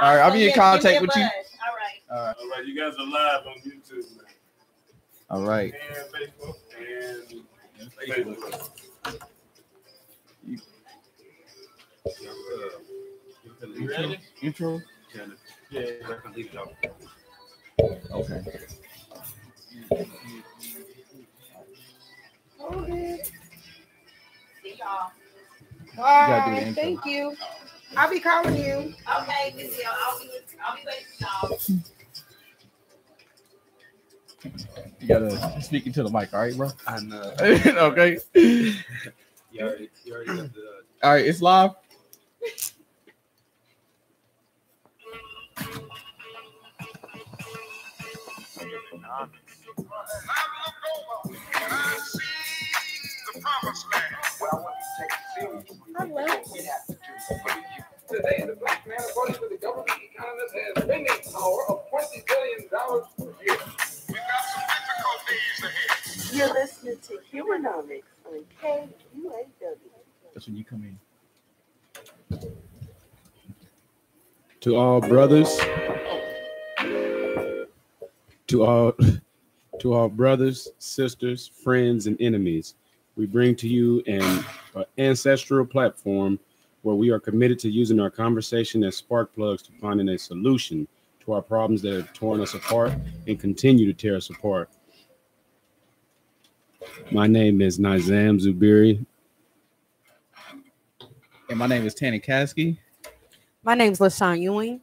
All right, I'll be in contact with you. All right. You guys are live on YouTube, man. All right. And Facebook and Facebook. You ready? Intro? Yeah, I can leave it out. Okay. See y'all. Bye. Thank you. I'll be calling you. Okay, good deal. I'll be waiting for y'all. You gotta speak into the mic, all right, bro? I know. Okay. You already got the. All right, it's live. Today, the black man, according to the government economist, has spending power of $20 billion per year. We've got some difficulties ahead. You're listening to Huemanomics on KUAW. That's when you come in. To all brothers, to all brothers, sisters, friends, and enemies, we bring to you an ancestral platform where we are committed to using our conversation as spark plugs to finding a solution to our problems that have torn us apart and continue to tear us apart. My name is Nizam Zubiri. And my name is Tanny Kasky. My name is LaShawn Ewing.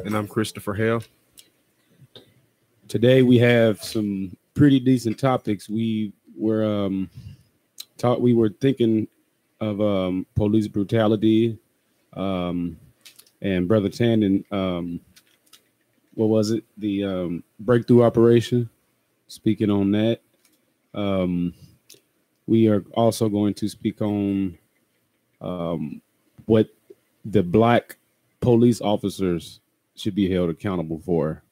And I'm Christopher Hale. Today we have some pretty decent topics. We were thinking of police brutality, and Brother Tandon, what was it? The breakthrough operation. Speaking on that, we are also going to speak on what the black police officers should be held accountable for,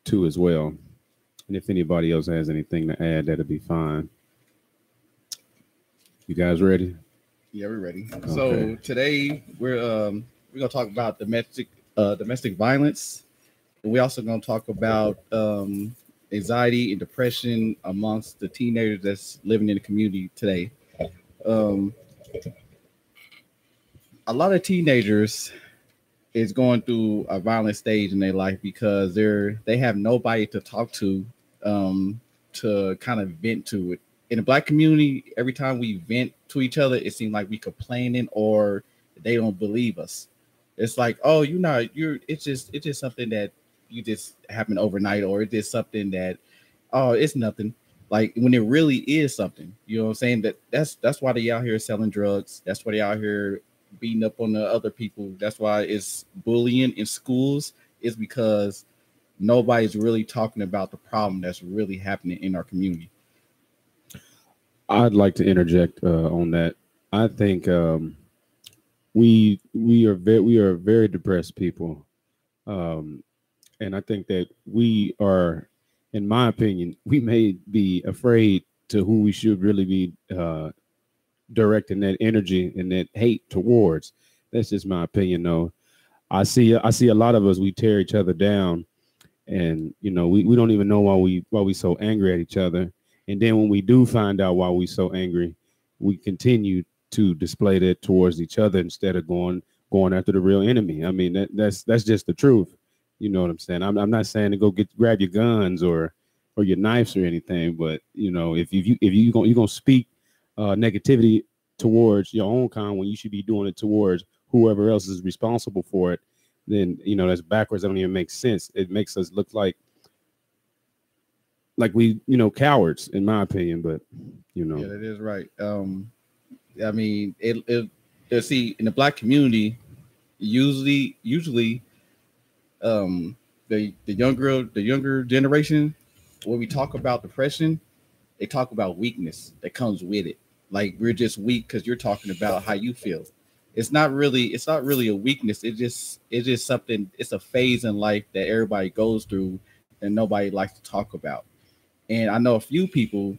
too, as well. And if anybody else has anything to add, that'll be fine. You guys ready? Yeah, we're ready. Okay. So today we're gonna talk about domestic violence, and we're also gonna talk about anxiety and depression amongst the teenagers that's living in the community today. A lot of teenagers is going through a violent stage in their life because they have nobody to talk to kind of vent to it. In the black community, every time we vent to each other, it seems like we complaining or they don't believe us. It's like, oh, it's just something that you just happen overnight, or it's just something that, oh, it's nothing. Like when it really is something, you know what I'm saying? That's why they out here selling drugs. That's why they out here beating up on the other people. That's why it's bullying in schools, is because nobody's really talking about the problem that's really happening in our community. I'd like to interject on that. I think we are very depressed people, and I think that we are, in my opinion, we may be afraid to who we should really be directing that energy and that hate towards. That's just my opinion, though. I see a lot of us, we tear each other down, and we don't even know why we so angry at each other. And then when we do find out why we're so angry, we continue to display that towards each other instead of going after the real enemy. I mean, that's just the truth. You know what I'm saying? I'm not saying to go grab your guns or your knives or anything, but if you're gonna speak negativity towards your own kind when you should be doing it towards whoever else is responsible for it, then that's backwards. That don't even make sense. It makes us look like we cowards, in my opinion. But yeah, that is right. I mean, it see, in the black community, usually the younger generation, when we talk about depression, they talk about weakness that comes with it. Like, we're just weak because you're talking about how you feel. It's not really a weakness. It's just something. It's a phase in life that everybody goes through and nobody likes to talk about. And I know a few people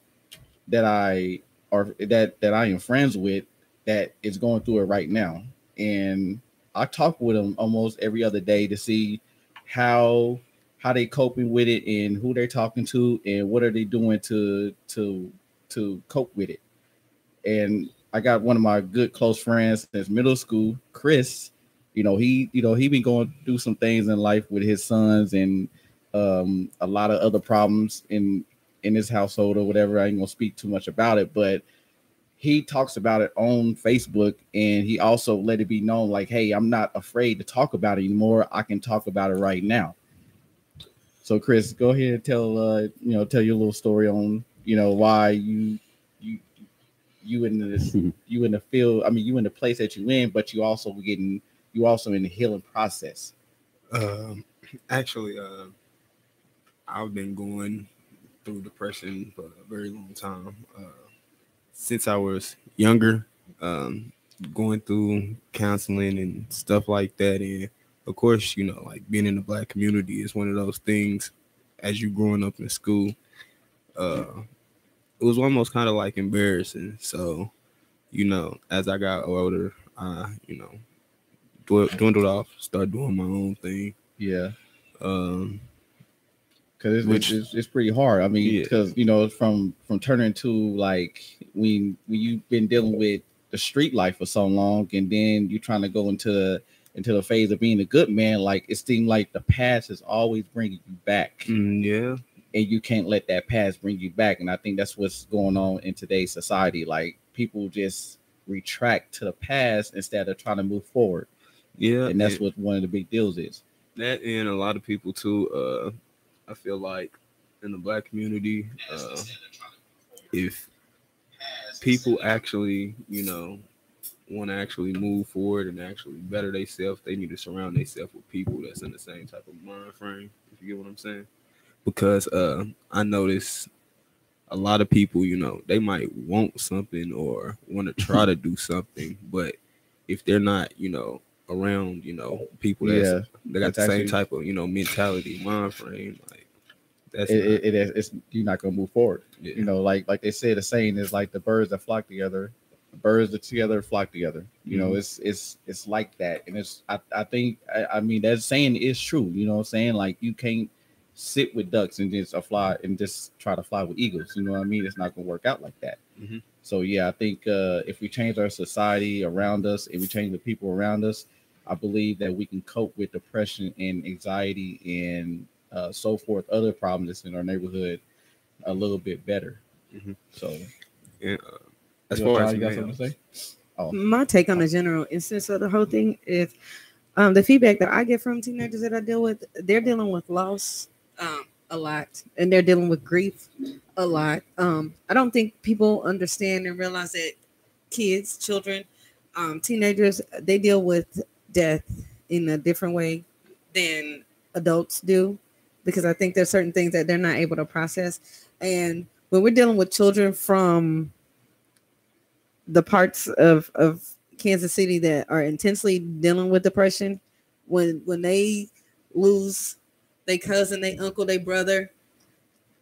that I am friends with that is going through it right now. And I talk with them almost every other day to see how they coping with it and who they're talking to and what are they doing to cope with it. And I got one of my good close friends since middle school, Chris. He been going through some things in life with his sons and a lot of other problems in his household or whatever. I ain't gonna speak too much about it, but he talks about it on Facebook, and he also let it be known like, hey, I'm not afraid to talk about it anymore. I can talk about it right now. So Chris, go ahead and tell your little story on why you you in this you in the field. I mean, you in the place that you in, but you also in the healing process. Um, actually, I've been going through depression for a very long time. Since I was younger, um, going through counseling and stuff like that. And of course, like being in the Black community is one of those things as you growing up in school. Uh, it was almost kind of like embarrassing. So, as I got older, I, dwindled off, started doing my own thing. Yeah. Um, Because it's pretty hard. I mean, yeah. because from turning to like when you've been dealing with the street life for so long, and then you're trying to go into the phase of being a good man. Like it seemed like the past is always bringing you back, Yeah. and you can't let that past bring you back. And I think that's what's going on in today's society. Like people just retract to the past instead of trying to move forward. Yeah. And that's what one of the big deals is. That and a lot of people too. I feel like in the Black community, if people actually, want to actually move forward and actually better themselves, they need to surround themselves with people that's in the same type of mind frame. If you get what I'm saying, because I notice a lot of people, they might want something or want to try to do something, but if they're not, around, people they got the same type of, mentality, mind frame, like it's you're not gonna move forward. Yeah. Like they say, the saying is like the birds that flock together, birds that together flock together. It's like that, and I think I mean that saying is true. You know what I'm saying? Like you can't sit with ducks and just fly and just try to fly with eagles. You know what I mean? It's not gonna work out like that. Mm-hmm. So yeah, I think if we change our society around us and we change the people around us, I believe that we can cope with depression and anxiety and so forth, other problems that's in our neighborhood a little bit better. Mm-hmm. So, yeah, as far as you got something to say? Oh, my take on the general instance of the whole thing is the feedback that I get from teenagers that I deal with. They're dealing with loss a lot, and they're dealing with grief a lot. I don't think people understand and realize that children, teenagers, they deal with death in a different way than adults do, because I think there's certain things that they're not able to process. And when we're dealing with children from the parts of Kansas City that are intensely dealing with depression, when they lose their cousin, their uncle, their brother,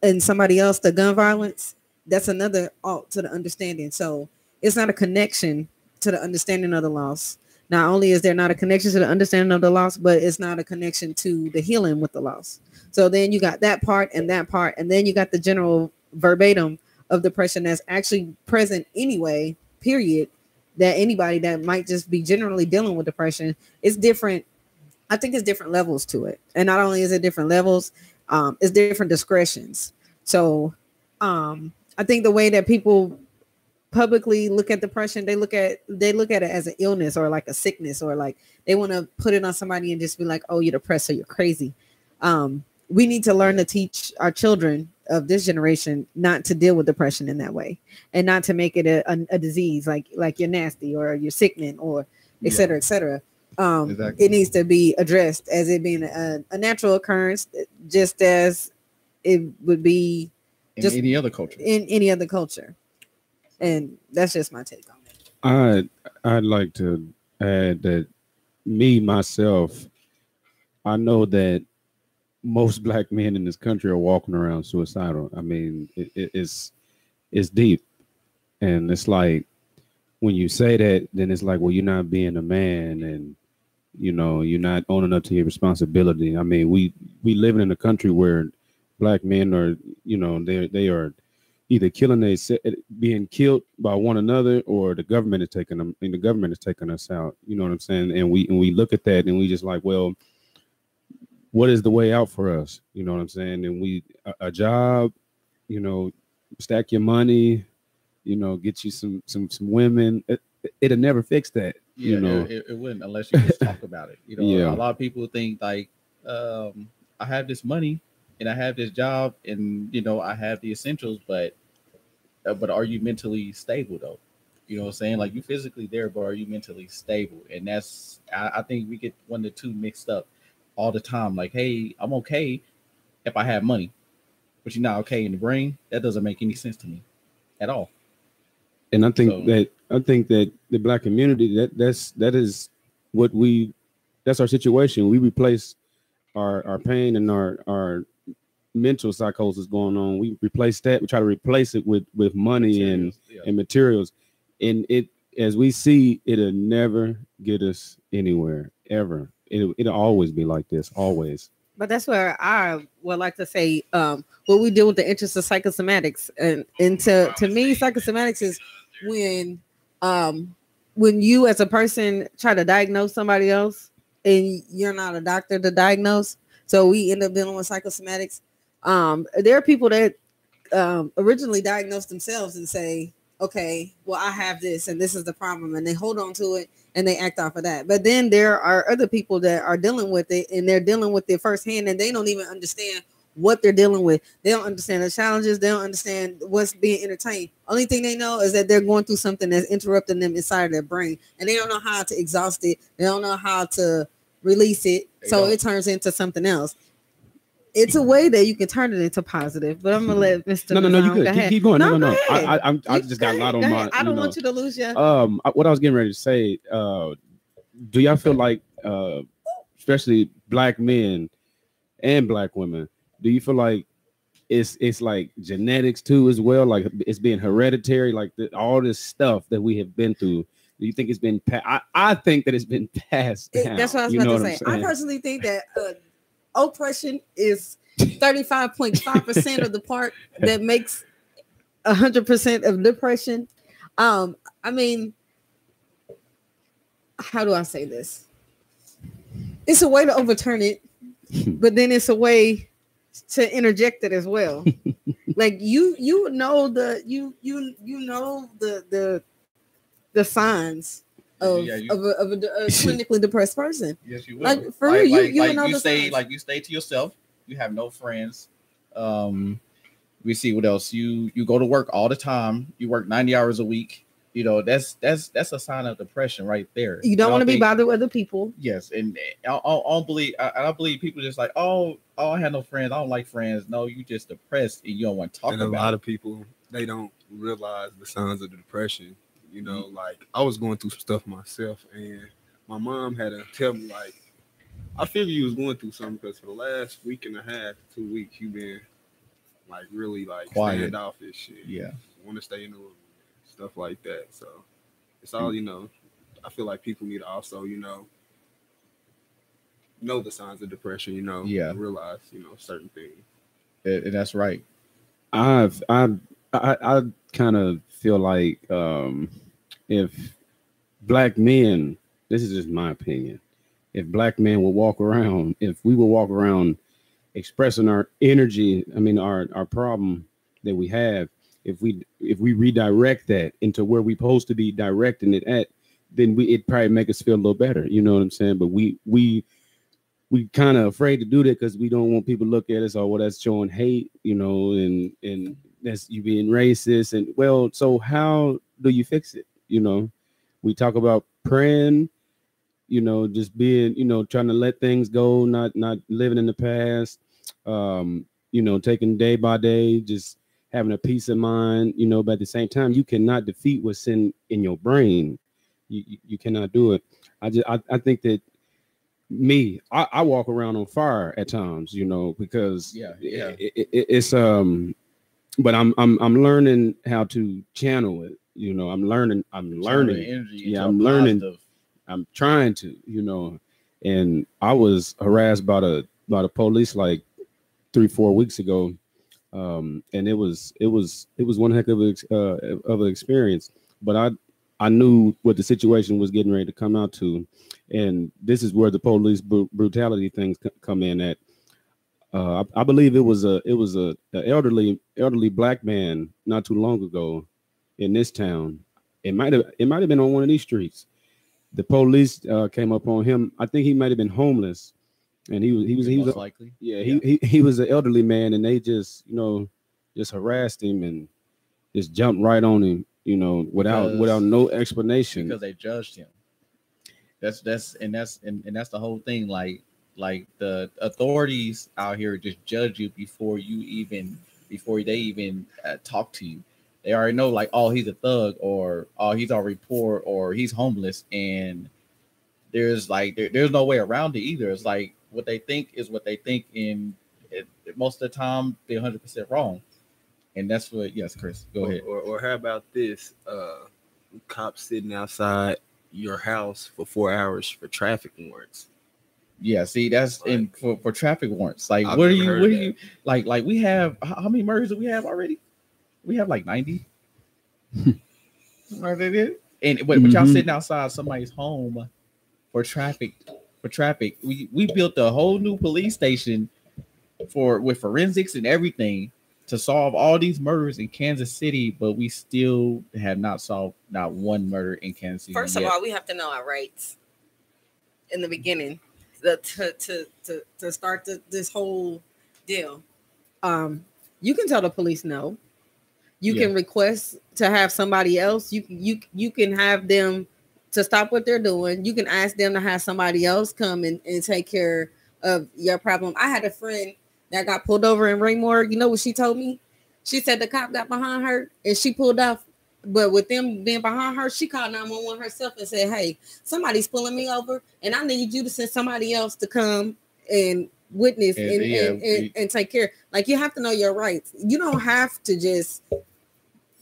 and somebody else, the gun violence, that's another alt to the understanding. So it's not a connection to the understanding of the loss. Not only is there not a connection to the understanding of the loss, but it's not a connection to the healing with the loss. So then you got that part, and then you got the general verbatim of depression that's actually present anyway, period, that anybody that might just be generally dealing with depression, is different. I think it's different levels to it. And not only is it different levels, it's different discretions. So I think the way that people publicly look at depression, they look at it as an illness or like a sickness, or like they want to put it on somebody and just be like, oh, you're depressed, so you're crazy. We need to learn to teach our children of this generation not to deal with depression in that way, and not to make it a disease like you're nasty or you're sickening or et cetera, et cetera. Exactly. It needs to be addressed as it being a natural occurrence, just as it would be in any other culture. And that's just my take on it. I'd like to add that me myself, I know that most black men in this country are walking around suicidal. I mean, it's deep, and it's like when you say that, then it's like, well, you're not being a man, and You know, you're not owning up to your responsibility. I mean, we living in a country where black men are, you know, they are either being killed by one another, or the government is taking them, and the government is taking us out. You know what I'm saying? And we look at that and we just like, well, what is the way out for us? You know what I'm saying? And a job, you know, stack your money, you know, get you some women. It'll never fix that. Yeah, You know, it wouldn't unless you just talk about it. You know, Yeah. a lot of people think like, I have this money and I have this job and you know I have the essentials, but are you mentally stable though? You know what I'm saying? Like you physically there, but are you mentally stable? And I think we get one of the two mixed up all the time. Like, hey, I'm okay if I have money, but you're not okay in the brain. That doesn't make any sense to me at all. and So I think that the black community, that is what that's our situation. We replace our pain and our mental psychosis going on. We replace that. We try to replace it with money materials, yeah. and materials, and it, as we see, it'll never get us anywhere ever. It'll always be like this, always. But that's where I would like to say what we deal with the interest of psychosomatics. And to me, psychosomatics is when you as a person try to diagnose somebody else and you're not a doctor to diagnose. So we end up dealing with psychosomatics. There are people that originally diagnose themselves and say, okay, well, I have this and this is the problem, and they hold on to it and they act off of that. But then there are other people that are dealing with it and they're dealing with it firsthand, and they don't even understand what they're dealing with. They don't understand the challenges. They don't understand what's being entertained. Only thing they know is that they're going through something that's interrupting them inside of their brain, and they don't know how to exhaust it. They don't know how to release it. So it turns into something else. It's a way that you can turn it into positive, but I'm gonna let Mr. No, you Nizam good. Keep going. No. Ahead. I just got a lot on my. I don't want you to lose your. What I was getting ready to say. Do y'all feel like, especially black men and black women, do you feel like it's like genetics too as well? Like it's being hereditary, like all this stuff that we have been through. Do you think it's been? I think that it's been passed down. That's what I was about to say. I personally think that oppression is 35.5% of the part that makes 100% of depression. I mean, how do I say this? It's a way to overturn it, but then it's a way to interject it as well. Like you know the signs of a clinically depressed person. Yes, you will. Like for real, you know you the stay signs. like you stay to yourself. You have no friends. We see what else. You go to work all the time. You work 90 hours a week. You know that's a sign of depression right there. You don't want to be bothered with other people. Yes, and I don't believe people just like I have no friends. I don't like friends. No, you just depressed and you don't want to talk And about. a lot of people, they don't realize the signs of the depression. You know, like I was going through some stuff myself, and my mom had to tell me, like, I figured you was going through something because for the last week and a half, 2 weeks, you've been like really like quiet, standoffish shit. Yeah, want to stay in the room, stuff like that. So it's all, you know. I feel like people need to also, know the signs of depression. And realize, certain things. And that's right. I kind of feel like if black men, this is just my opinion, if black men would walk around, if we would walk around expressing our energy, I mean our problem that we have, if we redirect that into where we're supposed to be directing it at, then it probably make us feel a little better. You know what I'm saying? But we kind of afraid to do that because we don't want people to look at us, or well, that's showing hate, and that's you being racist. And well, so how do you fix it? We talk about praying, just being, trying to let things go, not living in the past, taking day by day, just having a peace of mind, but at the same time, you cannot defeat what's in your brain. You cannot do it. I think that I walk around on fire at times, because it's but I'm learning how to channel it. I'm learning. Energy I'm learning. I'm trying to, and I was harassed by the police like 3-4 weeks ago, and it was one heck of an experience. But I knew what the situation was getting ready to come out to, and this is where the police brutality things come in at. I believe it was a elderly black man not too long ago in this town. It might have been on one of these streets. The police came up on him. I think he might have been homeless, and he was most likely. Yeah, he was an elderly man, and they just just harassed him and just jumped right on him, without no explanation because they judged him. That's the whole thing. Like the authorities out here just judge you before they even talk to you. They already know, like, oh, he's a thug, or oh, he's already poor, or he's homeless, and there's no way around it either. It's like what they think is what they think, and most of the time they're 100% wrong. And that's what, yes, Chris, go ahead. Or how about this? Cops sitting outside your house for 4 hours for traffic warrants. Yeah, see, that's for traffic warrants. Like, what are you like we have how many murders do we have already? We have like 90. What they did? And but y'all sitting outside somebody's home for traffic. We built a whole new police station with forensics and everything to solve all these murders in Kansas City, but we still have not solved not one murder in Kansas City. First of all, we have to know our rights in the beginning to start this whole deal. You can tell the police no. You can request to have somebody else. You can have them to stop what they're doing. You can ask them to have somebody else come and take care of your problem. I had a friend that got pulled over in Raymore. You know what she told me? She said the cop got behind her and she pulled off. But with them being behind her, she called 911 herself and said, hey, somebody's pulling me over and I need you to send somebody else to come and witness and take care. Like, you have to know your rights. You don't have to just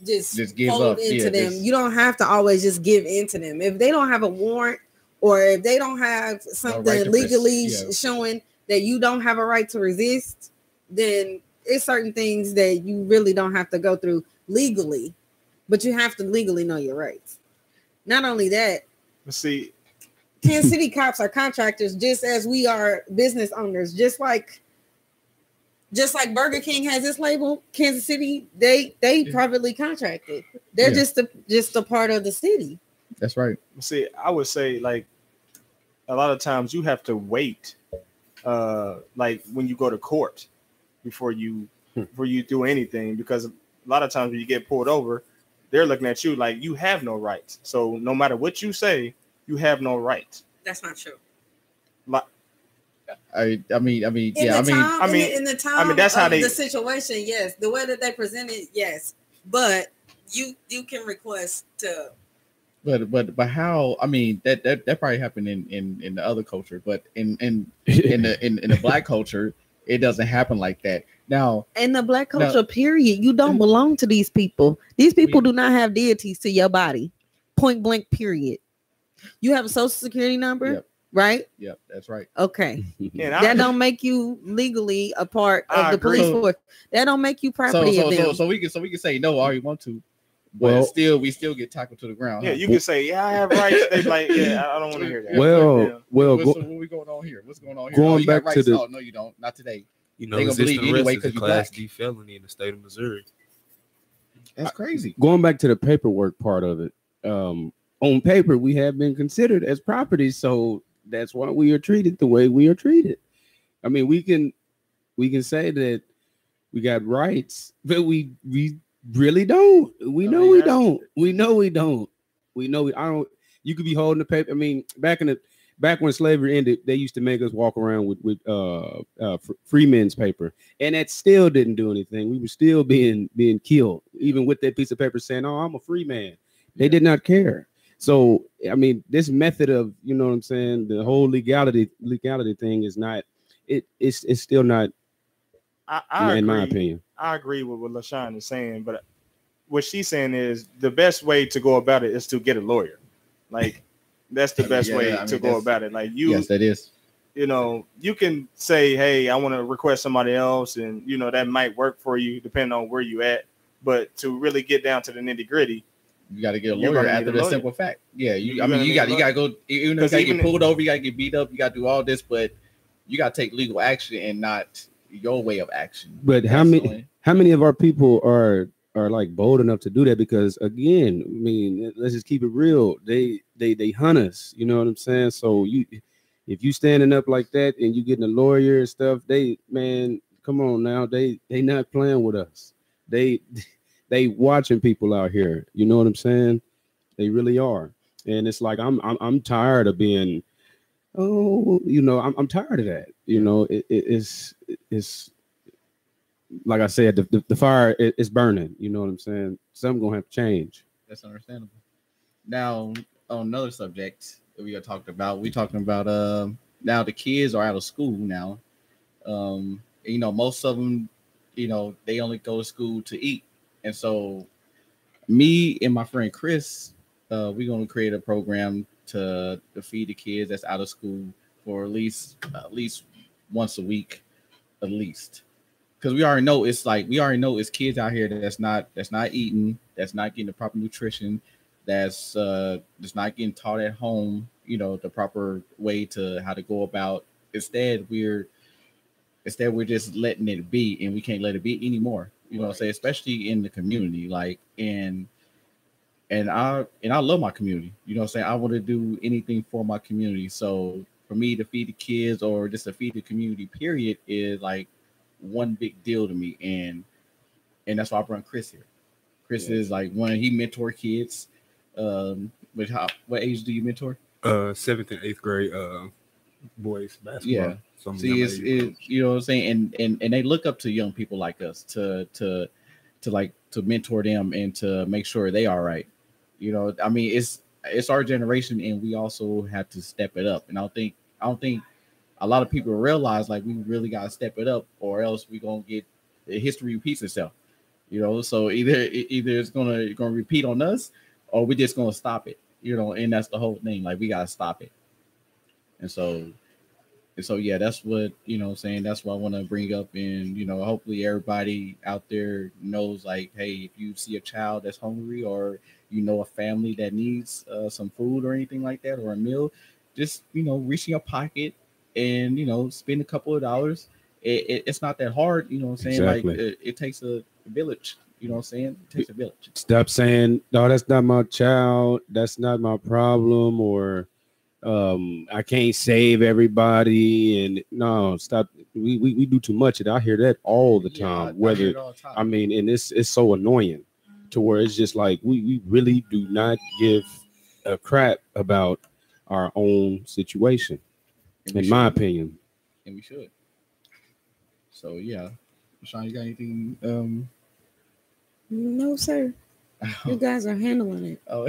give fold up into them. You don't have to always just give into them. If they don't have a warrant or if they don't have something legally showing that you don't have a right to resist, then it's certain things that you really don't have to go through legally, but you have to legally know your rights. Not only that, let's see, Kansas City cops are contractors just as we are business owners. Just like Burger King has this label, Kansas City, they privately contracted. They're just a part of the city. That's right. See, I would say, like, a lot of times you have to wait, like when you go to court before you do anything, because a lot of times when you get pulled over, they're looking at you like you have no rights. So no matter what you say, you have no rights. That's not true. In that's how the situation, yes. The way that they present it, yes. But you can request to. But how? I mean, that probably happened in the other culture, but in the black culture, it doesn't happen like that. Now, in the black culture, period, you don't belong to these people. These people do not have deities to your body. Point blank, period. You have a social security number. Yep. Right? Yep, that's right. Okay. That don't make you legally a part of the police force. That don't make you property of them. So we can say no all you want to, but we still get tackled to the ground. Yeah, you can say, yeah, I have rights. They like, yeah, I don't want to hear that. What we going on here? What's going on here? Going back to the no, you don't. Not today. They gonna believe you anyway because you Class D felony in the state of Missouri. That's crazy. Going back to the paperwork part of it, on paper we have been considered as property, so that's why we are treated the way we are treated. I mean, we can say that we got rights, but we really don't. We know we don't. I don't. You could be holding the paper. I mean, back when slavery ended, they used to make us walk around with free men's paper, and that still didn't do anything. We were still being killed, even with that piece of paper saying, "Oh, I'm a free man." They did not care. So, I mean, this method of, you know what I'm saying, the whole legality thing is not, it's still not, in my opinion. I agree with what LaShawn is saying, but what she's saying is the best way to go about it is to get a lawyer. Like, that's the best way to go about it. Like, yes, that is. you know, you can say, hey, I want to request somebody else, and you know that might work for you depending on where you at. But to really get down to the nitty gritty, you got to get a lawyer after the simple fact. Yeah, I mean, you got to go. Even if you got to get pulled over, you got to get beat up, you got to do all this, but you got to take legal action and not your way of action. But how many of our people are like bold enough to do that? Because again, I mean, let's just keep it real. They hunt us. You know what I'm saying? So if you standing up like that and you getting a lawyer and stuff, man, come on now, they not playing with us. They watching people out here. You know what I'm saying? They really are. And it's like I'm tired of being, you know, I'm tired of that. You know, it's like I said, the fire is burning. You know what I'm saying? Something gonna have to change. That's understandable. Now, on another subject that we talking about now the kids are out of school now. You know, most of them, you know, they only go to school to eat, and so me and my friend Chris, we're gonna create a program to feed the kids that's out of school for at least once a week, at least. Because we already know it's kids out here that's not eating, that's not getting the proper nutrition, that's not getting taught at home, you know, the proper way to how to go about. Instead we're just letting it be, and we can't let it be anymore. You know what I'm saying? Especially in the community, like and I love my community. You know what I'm saying? I want to do anything for my community. So for me to feed the kids or just to feed the community, period, is like one big deal to me, and that's why I brought Chris here. Chris is like he mentor kids. What age do you mentor? 7th and 8th grade boys basketball. Yeah. See, it's you know what I'm saying, and they look up to young people like us to mentor them and to make sure they are right. You know, I mean, it's our generation, and we also have to step it up. And I don't think a lot of people realize like we really gotta step it up, or else we're gonna get history repeats itself. You know, so either it's gonna repeat on us, or we're just gonna stop it. You know, and that's the whole thing. Like we gotta stop it. And so yeah, that's what, you know what I'm saying, that's what I want to bring up. And you know, hopefully everybody out there knows, like, hey, if you see a child that's hungry, or you know a family that needs some food or anything like that, or a meal, just, you know, reach in your pocket and, you know, spend a couple of dollars. It's not that hard, you know what I'm saying? Exactly. Like it takes a village, you know what I'm saying? It takes a village. Stop saying, no, that's not my child, that's not my problem, or I can't save everybody. And no, stop. We do too much. And I hear that all the time. I mean, and it's so annoying to where it's just like we really do not give a crap about our own situation, in my opinion. And we should. So yeah, Sean, you got anything? No, sir. You guys are handling it. Oh.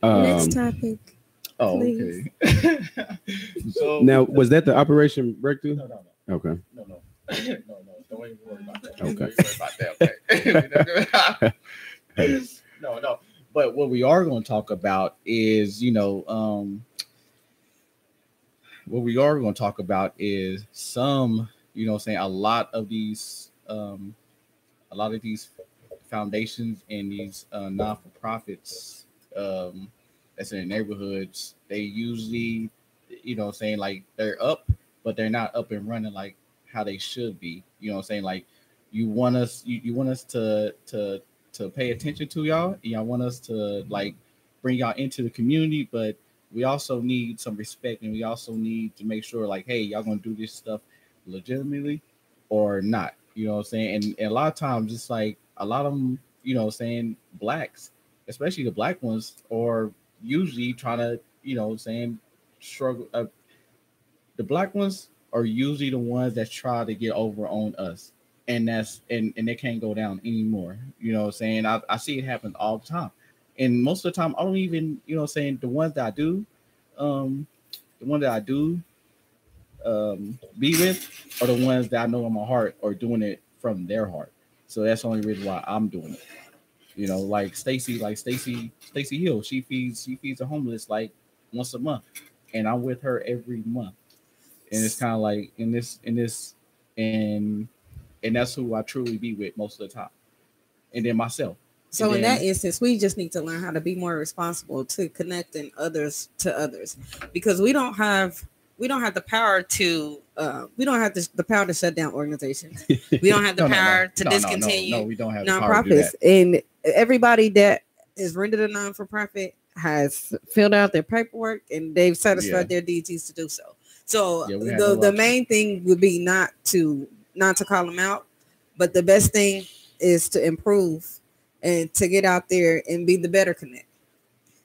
Next topic. Oh, please. Okay. So now, was that the Operation Breakthrough? No. Okay. No. Don't even worry about that. Okay. No. But what we are going to talk about is, you know, some, you know, saying a lot of these foundations and these non-for-profits that's in the neighborhoods, they usually, you know, saying like they're up, but they're not up and running like how they should be. You know, saying like you want us to pay attention to y'all. Y'all want us to like bring y'all into the community, but we also need some respect, and we also need to make sure like, hey, y'all gonna do this stuff legitimately or not. You know what I'm saying? And a lot of times it's like a lot of them, you know, saying blacks, especially the black ones, are usually trying to, you know, saying struggle. The black ones are usually the ones that try to get over on us, and they can't go down anymore. You know what I'm saying? I see it happen all the time, and most of the time I don't even, you know what I'm saying, the ones that I do be with are the ones that I know in my heart are doing it from their heart. So that's the only reason why I'm doing it. You know, like Stacy Hill, she feeds the homeless like once a month. and I'm with her every month, and it's kind of like and and that's who I truly be with most of the time, and then myself. So And in that then instance, we just need to learn how to be more responsible to connecting others to others, because we don't have the power to we don't have the power to shut down organizations. We don't have the power to discontinue no, we don't have the power to do nonprofits. that. And everybody that is rendered a non-for-profit has filled out their paperwork and they've satisfied their DTs to do so. So Yeah, we had no the option. main thing would be not to call them out, but the best thing is to improve and to get out there and be the better connect.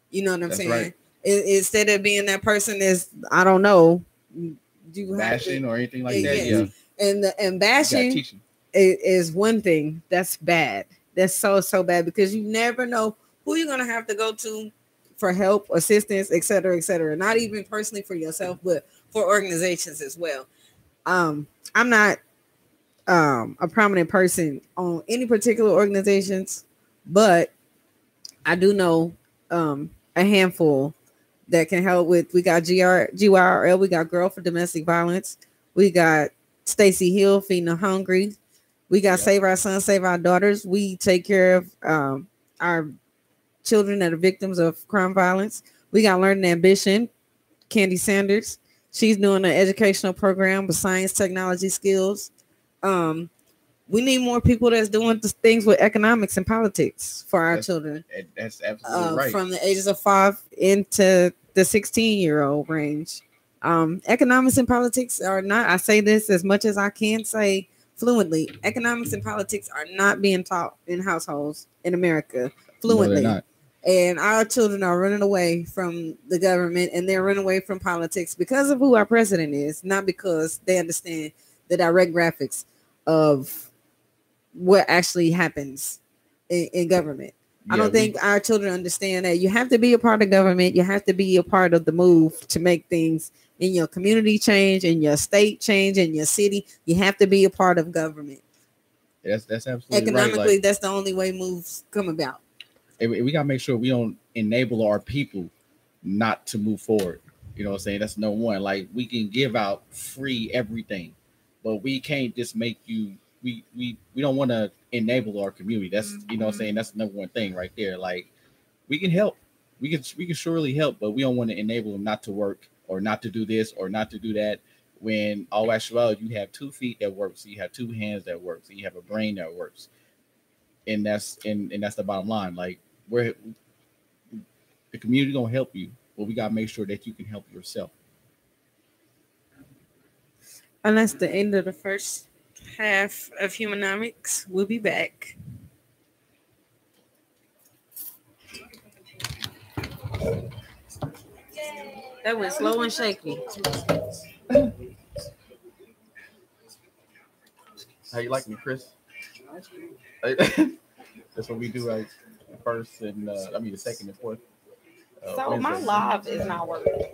You know what I'm That's saying? right. Instead of being that person is, I don't know, you have Bashing to, or anything like that. yes. Yeah, And you gotta bashing teach 'em. is one thing that's bad. That's so bad, because you never know who you're gonna have to go to for help, assistance, et cetera, et cetera. Not even personally for yourself, but for organizations as well. I'm not a prominent person on any particular organizations, but I do know a handful that can help with. We got GYRL, we got Girl for Domestic Violence, we got Stacy Hill, Feeding the Hungry, we got Save Our Sons, Save Our Daughters. We take care of our children that are victims of crime violence. We got Learning Ambition, Candy Sanders. She's doing an educational program with science, technology, skills. We need more people that's doing things with economics and politics for our children. That's absolutely right. From the ages of 5 into the 16-year-old range. Economics and politics are not, I say this as much as I can say fluently, economics and politics are not being taught in households in America fluently. No, they're not. And our children are running away from the government, and they're running away from politics because of who our president is, not because they understand the direct graphics of what actually happens in government. I don't think our children understand that you have to be a part of government. You have to be a part of the move to make things in your community change, in your state change, in your city. You have to be a part of government. That's absolutely Economically, right. Like, that's the only way moves come about. we gotta make sure we don't enable our people not to move forward. You know what I'm saying? That's no one. Like, we can give out free everything, but we can't just make you. We don't want to enable our community. That's you know what I'm saying. That's the number one thing right there. Like, we can help. We can surely help, but we don't want to enable them not to work or not to do this or not to do that. When all actuality, you have 2 feet that work, so you have 2 hands that work, so you have a brain that works, and that's the bottom line. Like, we're the community gonna help you, but we gotta make sure that you can help yourself. And that's the end of the first half of Huemanomics. We'll be back. That went slow and shaky. How you like me, Chris? That's what we do, like, first and the second and fourth. So my Wednesday. live is not working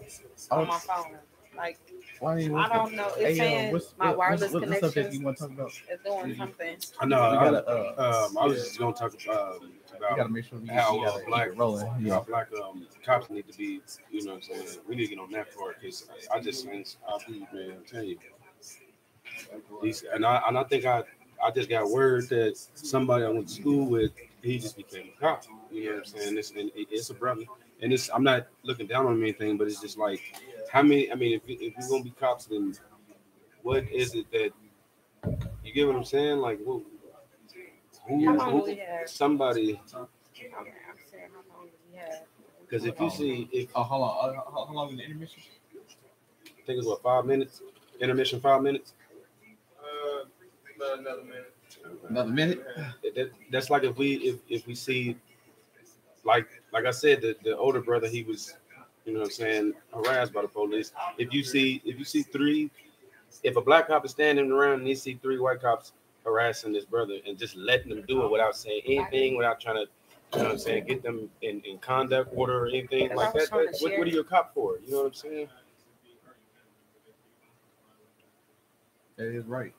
on my phone. Like, I don't know. It's saying my wireless what connection subject you want to talk about? is doing something. I know. We gotta, I was just gonna talk about we gotta make sure we how gotta black keep it rolling. how black cops need to be. You know what I'm saying? We need to get on that part because I just think man, I'm telling you. I think I just got word that somebody I went to school with, he just became a cop. You know what I'm saying? It's a brother, and I'm not looking down on him or anything, but it's just like, how many? I mean, if you're gonna be cops, then what is it that you get? What I'm saying? Like, who somebody? Okay, I'm saying how long do we have? Because if you see, hold on, how long is the intermission? I think it's 5 minutes. Intermission 5 minutes. About another minute. Another minute? That's like if we see, like I said, the older brother, he was, you know what I'm saying, harassed by the police. If you see 3, if a black cop is standing around and you see 3 white cops harassing this brother and just letting them do it without saying anything, without trying to, you know what I'm saying, get them in conduct order or anything like that, what are you a cop for? You know what I'm saying? That is right.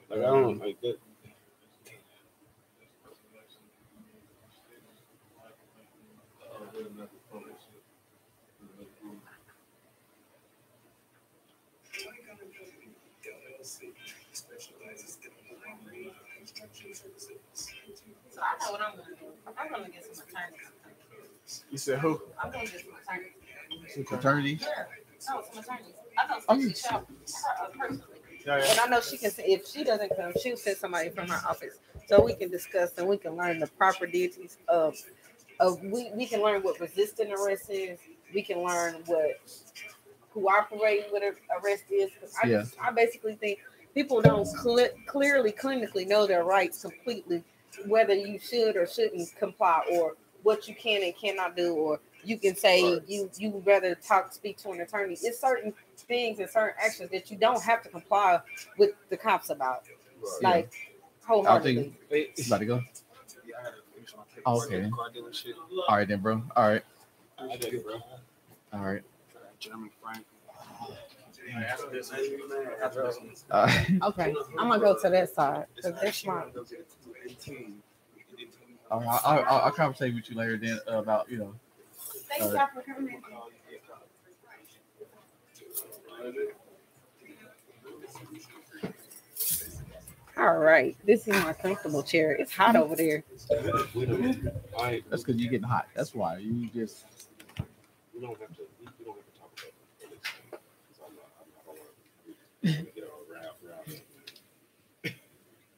Like, I don't like that. So I know what I'm gonna do. I'm gonna get some attorneys. You said who? I'm gonna get some attorneys. Fraternity. Yeah. No, some attorneys. I know some shop personally. And I know she can say if she doesn't come, she'll send somebody from her office so we can discuss and we can learn the proper duties of we can learn what resisting arrest is. We can learn what cooperating with an arrest is. I basically think people don't clearly clinically know their rights completely, whether you should or shouldn't comply, or what you can and cannot do, or you can say you would rather speak to an attorney. It's certain things and certain actions that you don't have to comply with the cops about, like wholeheartedly. It's about to go. Okay. All right then, bro. All right. All right. German Frank. Okay, I'm gonna go to that side because that's smart. I'll conversate with you later then about Thank y'all for coming. All right, this is my comfortable chair. It's hot over there. That's because you're getting hot. That's why you just. We don't have to. We don't have to talk about this. I don't get all round.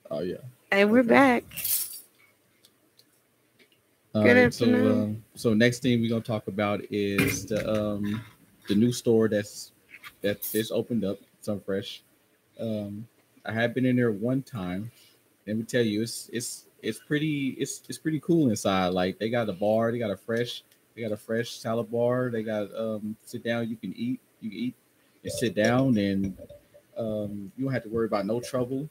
Oh yeah. And we're back. Good afternoon. So next thing we're gonna talk about is the new store that's opened up, Sun Fresh. I have been in there one time. Let me tell you, it's pretty cool inside. Like they got a bar, they got a fresh salad bar. They got sit down, you can eat and sit down, and you don't have to worry about no trouble.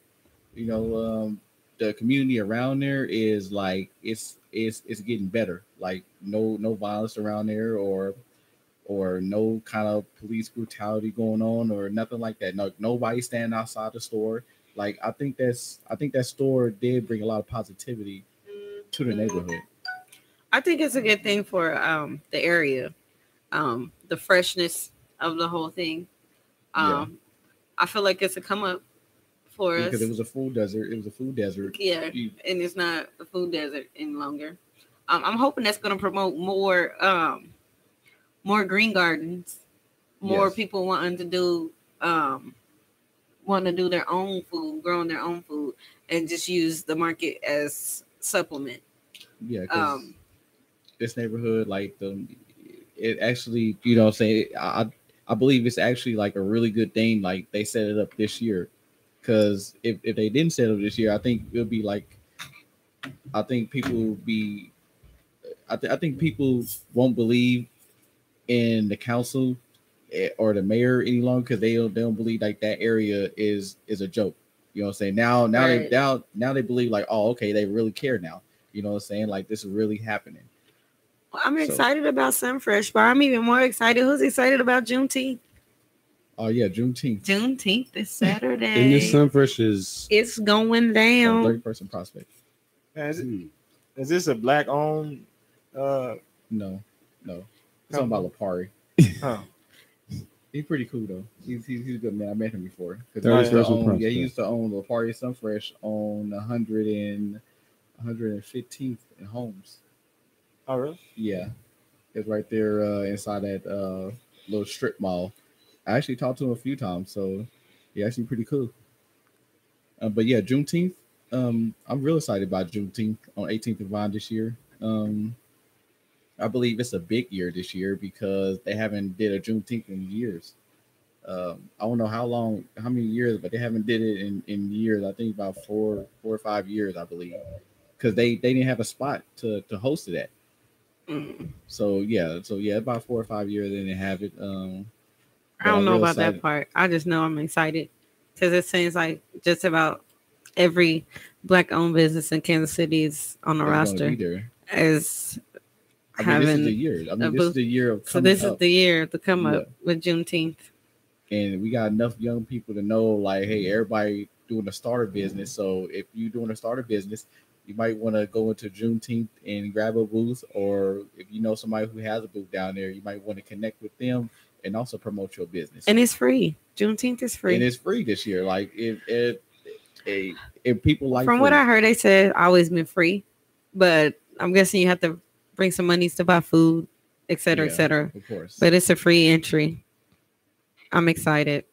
The community around there is like it's getting better. Like no violence around there, or no kind of police brutality going on or nothing like that. No, nobody standing outside the store. Like I think that store did bring a lot of positivity to the neighborhood. I think it's a good thing for the area, the freshness of the whole thing. I feel like it's a come up for us because it was a food desert. It was a food desert. Yeah, and it's not a food desert any longer. I'm hoping that's going to promote more green gardens, more people wanting to do their own food, growing their own food, and just use the market as supplement. Yeah, because this neighborhood, like it actually, what I'm saying, I believe it's actually like a really good thing. Like they set it up this year, because if they didn't set it up this year, I think it would be like, I think people would be, I think people won't believe in the council or the mayor any longer, because they don't believe like that area is a joke. You know what I'm saying? Now Right. now they believe like, oh, okay, they really care now. You know what I'm saying? Like this is really happening. I'm excited about Sunfresh, but I'm even more excited. Who's excited about Juneteenth? Oh yeah, Juneteenth. Juneteenth is Saturday. And this Sunfresh is It's going down. 30% prospect. Is this a black owned? No. It's something about Lapari. Huh. He's pretty cool though. He's a good man. I met him before. He used to own Lapari Sunfresh on 115th in Holmes. Oh really? Yeah, it's right there inside that little strip mall. I actually talked to him a few times, so yeah, actually pretty cool. But yeah, Juneteenth. I'm real excited about Juneteenth on 18th of Vine this year. I believe it's a big year this year because they haven't did a Juneteenth in years. I don't know how many years, but they haven't did it in years. I think about 4 or 5 years, I believe, because they didn't have a spot to host it at. So yeah, about 4 or 5 years they didn't have it. I don't know about that part. I just know I'm excited because it seems like just about every black-owned business in Kansas City is on the roster. As this is the year. This is the year of coming up. Is the year to come up with Juneteenth. And we got enough young people to know, like, hey, everybody doing a starter business. So if you're doing a starter business, you might want to go into Juneteenth and grab a booth, or if you know somebody who has a booth down there, you might want to connect with them and also promote your business. And it's free. Juneteenth is free. And it's free this year. Like if people like From free. what I heard, they said always been free, but I'm guessing you have to bring some monies to buy food, et cetera, et Yeah, cetera. of course. But it's a free entry. I'm excited.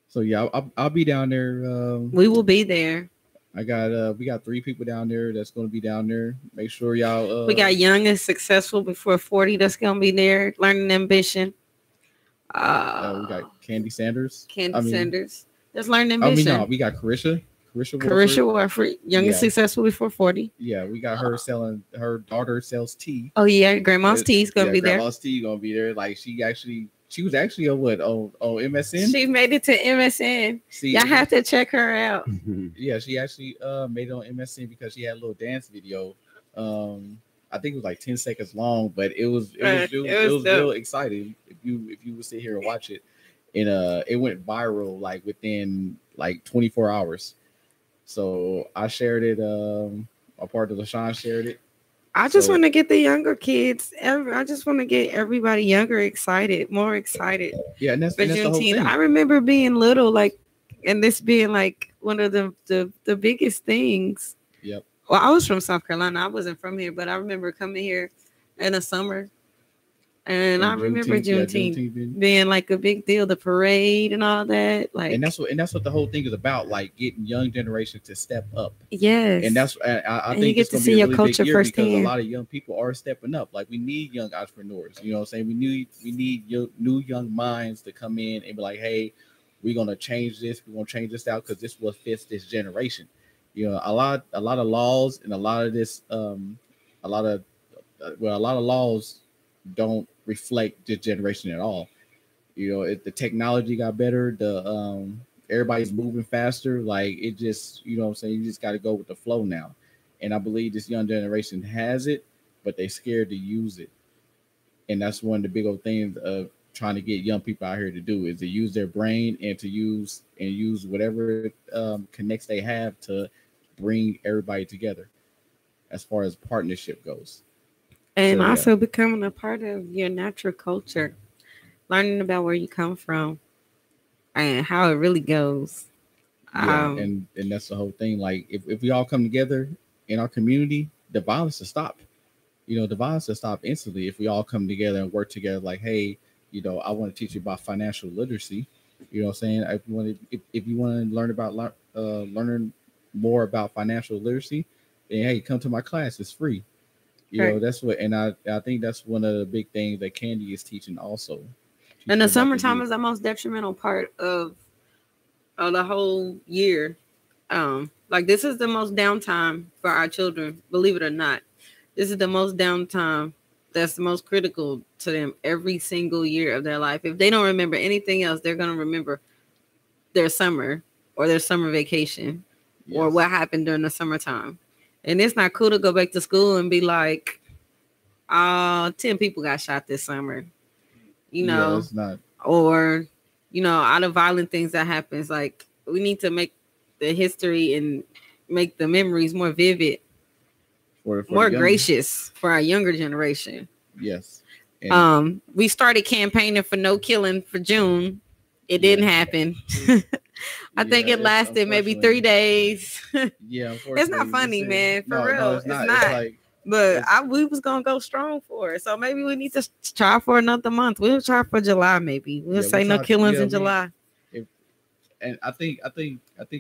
So yeah, I'll be down there. We will be there. I got we got 3 people down there that's going to be down there. Make sure y'all. We got young and successful before 40 that's gonna be there, learning ambition. We got Candy Sanders. Candy Sanders. That's learning I ambition. mean, no, we got Carisha. Carisha Warford, young and successful before 40. Yeah, we got her selling. Her daughter sells tea. Oh yeah, Grandma's Tea is gonna be there. Grandma's Tea gonna be there. Like she was actually on what on MSN. She made it to MSN. Y'all have to check her out. Yeah, she actually made it on MSN because she had a little dance video. I think it was like 10 seconds long, but it was real exciting if you would sit here and watch it. And it went viral like within like 24 hours. So I shared it. A part of LaShawn shared it. I just want to get the younger kids. I just want to get everybody younger, excited, more excited. Yeah, and that's for the whole Juneteenth. thing. I remember being little, like, and this being like one of the biggest things. Yep. Well, I was from South Carolina. I wasn't from here, but I remember coming here in the summer. And I remember Juneteenth being like a big deal, the parade and all that. Like, and that's what the whole thing is about, like getting young generation to step up. Yes, and that's I think you get it's to gonna see be a your really culture big year because firsthand. a lot of young people are stepping up. Like we need young entrepreneurs. You know what I'm saying? We need new young minds to come in and be like, hey, we're gonna change this. We're gonna change this out because this what fits this generation. You know, a lot of laws and a lot of this, a lot of laws don't reflect this generation at all. You know, the technology got better, the everybody's moving faster, like it just, you know what I'm saying, you just got to go with the flow now. And I believe this young generation has it, but they're scared to use it. And that's one of the big old things of trying to get young people out here to do is to use their brain and to use whatever connects they have to bring everybody together as far as partnership goes. And so, also becoming a part of your natural culture, learning about where you come from and how it really goes. Yeah, and that's the whole thing. Like if we all come together in our community, the violence will stop. You know, the violence will stop instantly if we all come together and work together. Like, hey, you know, I want to teach you about financial literacy. You know what I'm saying? If you want to learn about learning more about financial literacy, then hey, come to my class. It's free. You know, that's what, and I think that's one of the big things that Candy is teaching also. And the summertime is the most detrimental part of the whole year. Like this is the most downtime for our children, believe it or not. This is the most downtime that's the most critical to them every single year of their life. If they don't remember anything else, they're going to remember their summer or their summer vacation or what happened during the summertime. And it's not cool to go back to school and be like, 10 people got shot this summer, you know, it's not. Or, you know, out of violent things that happens. Like we need to make the history and make the memories more vivid, more gracious for our younger generation. Yes. And we started campaigning for no killing for June. It didn't happen. I think it lasted maybe 3 days. Yeah, it's not funny, man. For real, no, it's not. But we was gonna go strong for it, so maybe we need to try for another month. We'll try for July, maybe. We'll say no killings in July. And I think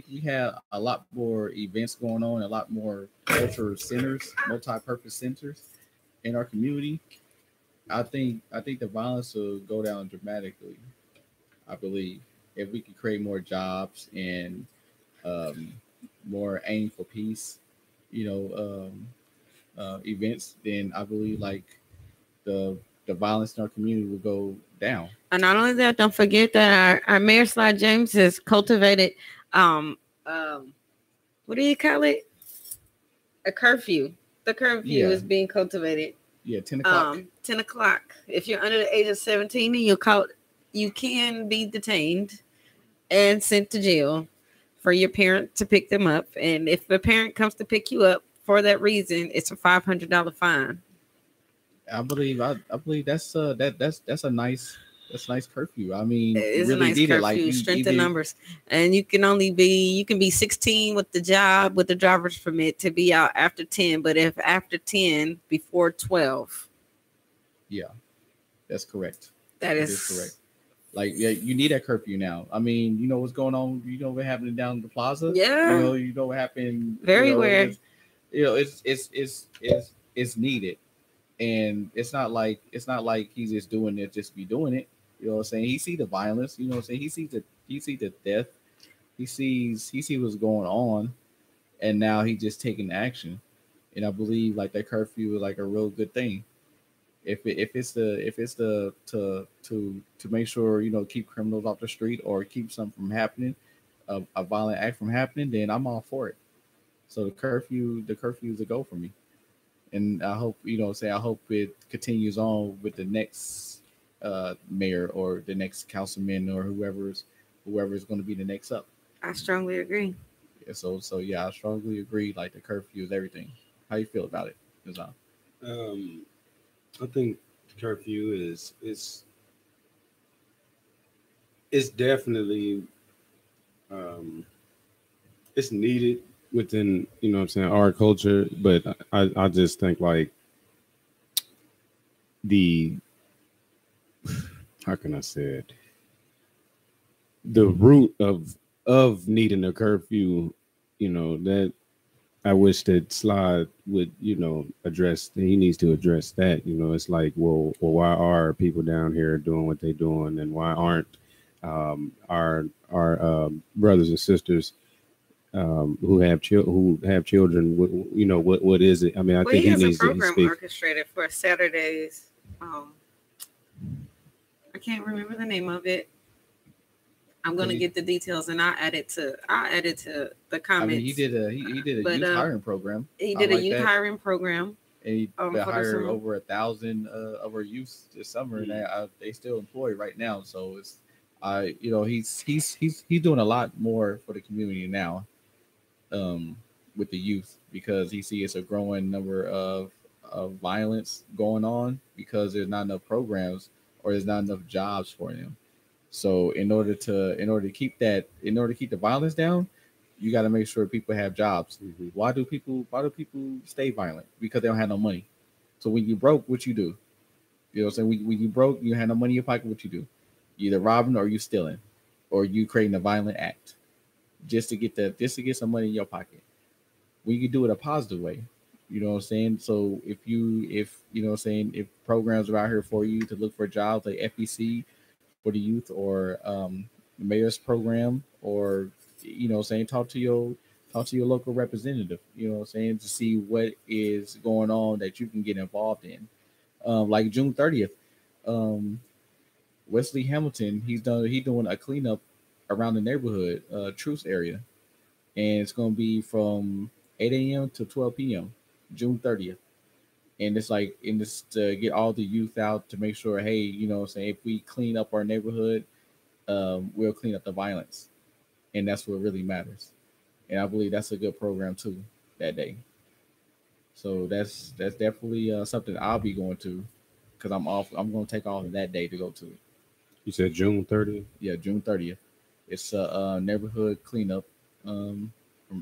we have a lot more events going on, a lot more culture centers, multi-purpose centers in our community. I think the violence will go down dramatically. I believe if we could create more jobs and more aim for peace, you know, events, then I believe like the violence in our community will go down. And not only that, don't forget that our Mayor Sly James has cultivated what do you call it? A curfew. The curfew is being cultivated. Yeah, 10 o'clock. 10 o'clock. If you're under the age of 17 and you can be detained and sent to jail for your parent to pick them up. And if a parent comes to pick you up for that reason, it's a $500 fine. I believe that's a nice That's a nice curfew. I mean, It's a really nice need it. curfew, Like strength in numbers, and you can be 16 with the job with the driver's permit to be out after 10. But if after 10 before 12, yeah, that's correct. that That is is correct. Like, yeah, you need that curfew now. I mean, you know what's going on. You know what happened down the plaza. Yeah. You know what happened. Very weird. It's needed, and it's not like he's just doing it just to be doing it. You know what I'm saying? He see the violence. You know what I'm saying? He sees the death. He sees what's going on, and now he just taking action. And I believe like that curfew is like a real good thing. If it's the to make sure keep criminals off the street or keep something from happening, a violent act from happening, then I'm all for it. So the curfew is a go for me, and I hope say I hope it continues on with the next mayor or the next councilman or whoever's going to be the next up. I strongly agree. Yeah, so yeah, I strongly agree. Like the curfew is everything. How you feel about it, Nizam? I think curfew is definitely it's needed. within what I'm saying, our culture, but I just think like the how can I say it? The root of needing a curfew, that I wish that Slide would, address. He needs to address that. It's like, why are people down here doing what they're doing, and why aren't our brothers and sisters who have children? What is it? I mean, I Well, think he he has a needs to program speak. orchestrated for Saturdays. I can't remember the name of it. I'm gonna get the details and I'll add it to the comments. I mean, he did a youth hiring program. He did a youth hiring program. And he for the hired summer. over 1,000 of our youth this summer, and they still employed right now. So it's, he's doing a lot more for the community now, with the youth because he sees a growing number of violence going on because there's not enough programs or there's not enough jobs for them. So in order to keep the violence down, you got to make sure people have jobs. Mm-hmm. Why do people stay violent? Because they don't have no money. So when you broke, what you do? You know what I'm saying? When you broke, you had no money in your pocket. What you do? You either robbing or you stealing, or you creating a violent act just to get some money in your pocket. When you do it a positive way, you know what I'm saying. So if you know what I'm saying, if programs are out here for you to look for jobs like FEC for the youth or the mayor's program or saying talk to your local representative, saying to see what is going on that you can get involved in. Like June 30th, Wesley Hamilton, he's doing a cleanup around the neighborhood, Truce area, and it's going to be from 8 a.m. to 12 p.m. June 30th. And it's like in this to get all the youth out to make sure, hey, saying if we clean up our neighborhood, we'll clean up the violence, and that's what really matters. And I believe that's a good program too that day. So that's definitely something I'll be going to because I'm off. I'm going to take off that day to go to it. You said June 30th? Yeah, June 30th. It's a neighborhood cleanup from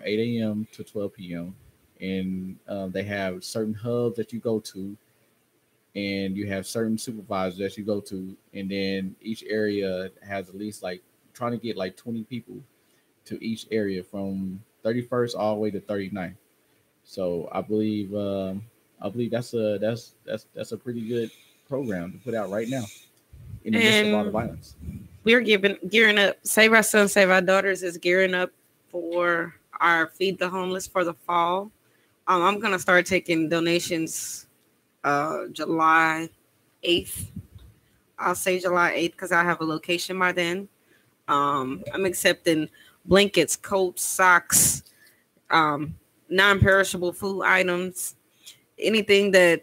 8 a.m. to 12 p.m. And they have certain hubs that you go to, and you have certain supervisors that you go to, and then each area has at least like trying to get like 20 people to each area from 31st all the way to 39th. So I believe that's a pretty good program to put out right now in the midst of all the violence. We're gearing up. Save Our Sons, Save Our Daughters is gearing up for our Feed the Homeless for the fall. I'm gonna start taking donations July 8th. I'll say July 8th because I have a location by then. I'm accepting blankets, coats, socks, non-perishable food items, anything that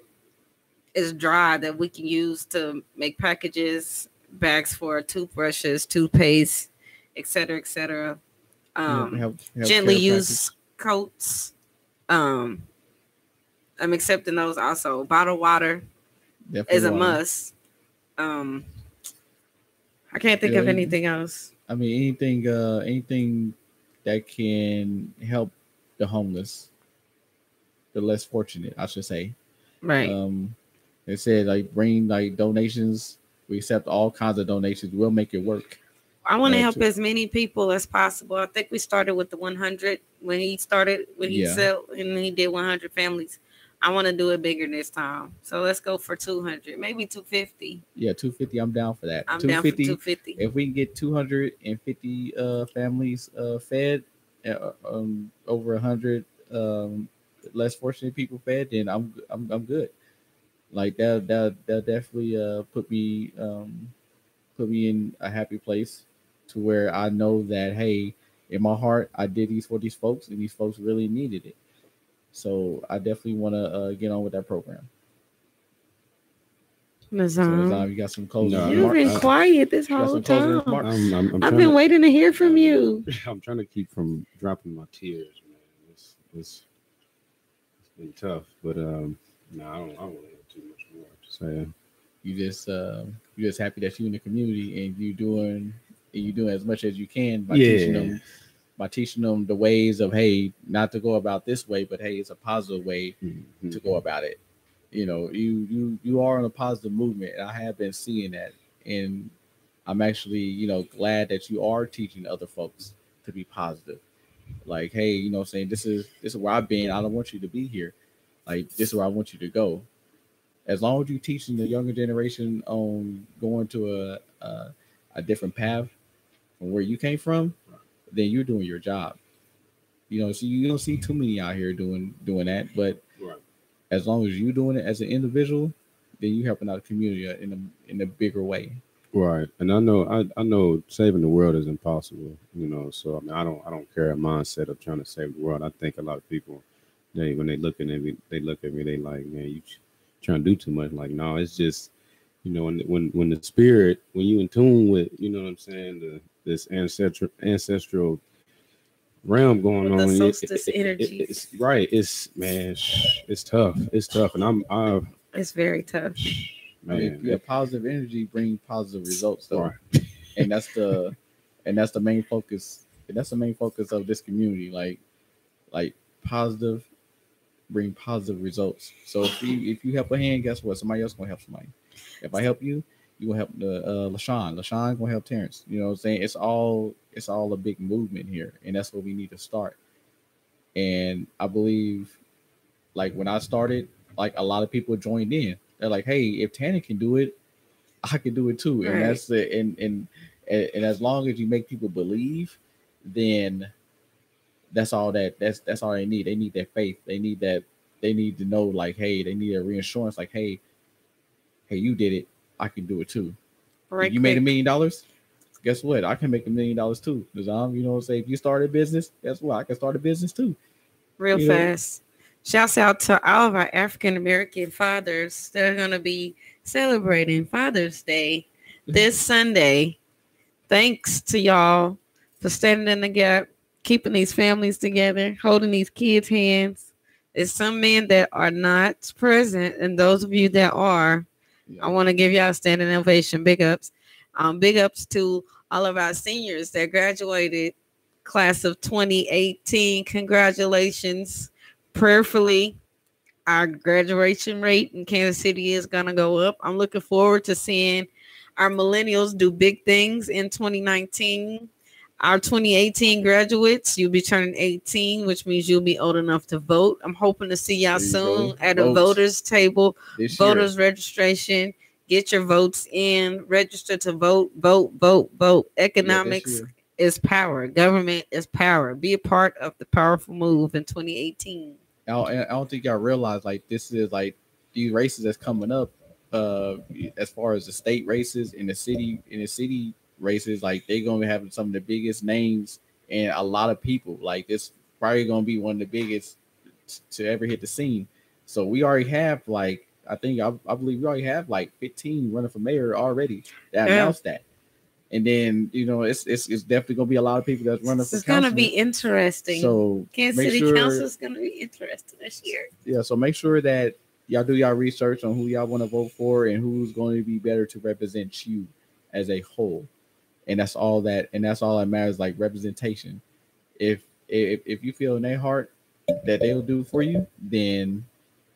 is dry that we can use to make packages, bags for toothbrushes, toothpaste, etc., etc. Gently used coats. I'm accepting those also. Bottled water Definitely is a water. must. I can't think You know, of anything else. I mean, anything that can help the homeless, the less fortunate, I should say. Right. They said like bring like donations. We accept all kinds of donations. We'll make it work. I want to help to- as many people as possible. I think we started with the 100 when he Yeah. said, and he did 100 families. I want to do it bigger this time. So let's go for 200, maybe 250. Yeah, 250. I'm down for that. I'm down for 250. If we can get 250 families fed, over 100 less fortunate people fed, then I'm good. Like that definitely put me in a happy place to where I know that hey, in my heart I did these for these folks and these folks really needed it. So I definitely want to get on with that program. So Nazam, you got some closing No, you've remarks? been quiet this You got whole some closing time. remarks? I'm I've trying been to, waiting to hear from you. I'm trying to keep from dropping my tears, man. It's been tough, but no, I don't want to have too much more to say. You just happy that you in the community and you doing as much as you can by Yeah. teaching them the ways of hey, not to go about this way, but hey, it's a positive way Mhm. to go about it. You know, you are in a positive movement, and I have been seeing that, and I'm actually glad that you are teaching other folks to be positive. Like, hey, saying this is where I've been. I don't want you to be here. Like, this is where I want you to go. As long as you're teaching the younger generation on going to a different path from where you came from, then you're doing your job. So you don't see too many out here doing that, but Right. as long as you're doing it as an individual, then you're helping out the community in a bigger way. Right, and I know saving the world is impossible, So I mean, I don't carry a mindset of trying to save the world. I think a lot of people, when they look at me, they like, man, you trying to do too much. Like, no, it's just, when the spirit, when you in tune with, what I'm saying, this ancestral realm going With the on, solstice energy. it's right. It's man, it's tough. It's tough, and It's very tough. man, Yeah, positive energy brings positive results, though, right. and that's the main focus. That's the main focus of this community. Like positive bring positive results. So if you help a hand, guess what? Somebody else gonna help somebody. If I help you, you gonna help the LaShawn. LaShawn gonna help Terrence. You know what I'm saying? It's all a big movement here, and that's what we need to start. And I believe, like when I started, like a lot of people joined in. They're like, "Hey, if Tanner can do it, I can do it too." And Right. that's the and as long as you make people believe, then that's all they need. They need that faith. They need that. They need to know, like, hey, they need a reassurance, like, hey, you did it. I can do it too. Right. If you made $1 million, guess what? I can make $1 million too. Because you know what I'm saying? If you start a business, guess what? I can start a business too. Real You know? fast. Shouts out to all of our African American fathers. They're going to be celebrating Father's Day this Sunday. Thanks to y'all for standing in the gap, keeping these families together, holding these kids' hands. There's some men that are not present, and those of you that are, Yeah. I want to give y'all a standing ovation. Big ups. Big ups to all of our seniors that graduated class of 2018. Congratulations. Prayerfully, our graduation rate in Kansas City is going to go up. I'm looking forward to seeing our millennials do big things in 2019. Our 2018 graduates, you'll be turning 18, which means you'll be old enough to vote. I'm hoping to see y'all There you soon go. at a Vote voters table, this voters year. registration. Get your votes in, register to vote, vote, vote, vote. Economics year. is power. Government is power. Be a part of the powerful move in 2018. I don't think y'all realize like this is like these races that's coming up. As far as the state races in the city races, like they're gonna have some of the biggest names and a lot of people. Like this probably gonna be one of the biggest to ever hit the scene. So we already have like I believe we already have like 15 running for mayor already that announced that. And then it's definitely gonna be a lot of people that's running for It's gonna councilman. be interesting. So Kansas make City sure- Council is gonna be interesting this year. Yeah, so make sure that y'all do y'all research on who y'all want to vote for and who's going to be better to represent you as a whole. and that's all that matters. Like representation. If you feel in their heart that they'll do for you, then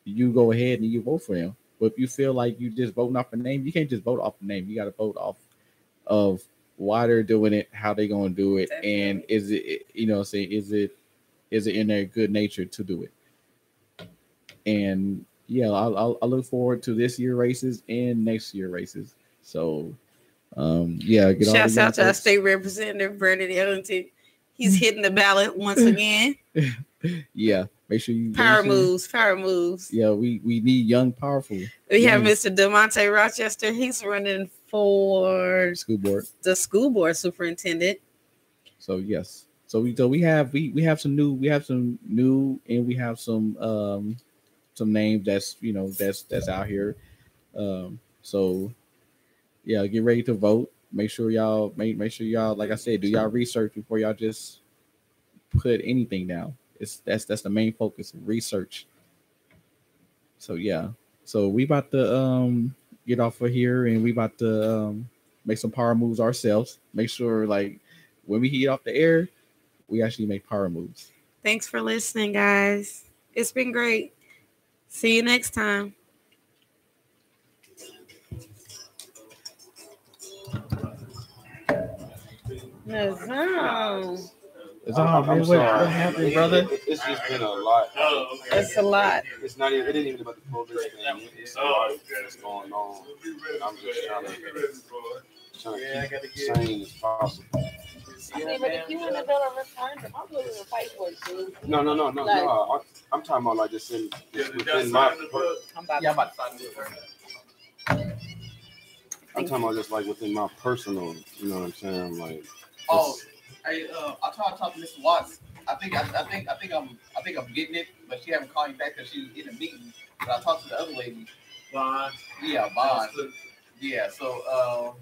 you go ahead and you vote for them. But if you feel like you just voting off a name, you can't just vote off the name. You got to vote off of why they're doing it, how they're going to do it, and is it, is it in their good nature to do it. And yeah, I look forward to this year races and next year races. So yeah, get all Shouts the young out to our folks. state representative Brandon Ellington. He's hitting the ballot once again. Yeah, make sure you Power moves. Yeah, we need young, powerful. We have Mr. DeMonte Rochester. He's running for school board, the school board superintendent. So yes, so we have some new, and we have some names that's out here. So yeah, get ready to vote. Make sure y'all like I said, do y'all research before y'all just put anything down. That's the main focus, research. So yeah, so we about to get off of here, and we about to make some power moves ourselves. Make sure like when we get off the air, we actually make power moves. Thanks for listening, guys. It's been great. See you next time. It's all man. What happened, brother? It's just been a lot. It's a lot. It's not even. It ain't even about the police thing. It's a lot that's going on. I'm just trying to keep sane as possible. I mean, but if you want to build a referendum, I'm willing to fight for it, too. No. I'm talking about like this within my. I'm about to I'm talking about just like within my personal. You know what I'm saying? Like. I talked to Mr. Watts. I think I'm getting it, but she haven't called me back because she was in a meeting. But I talked to the other lady. Bond. Yeah, Bond. Yeah. So.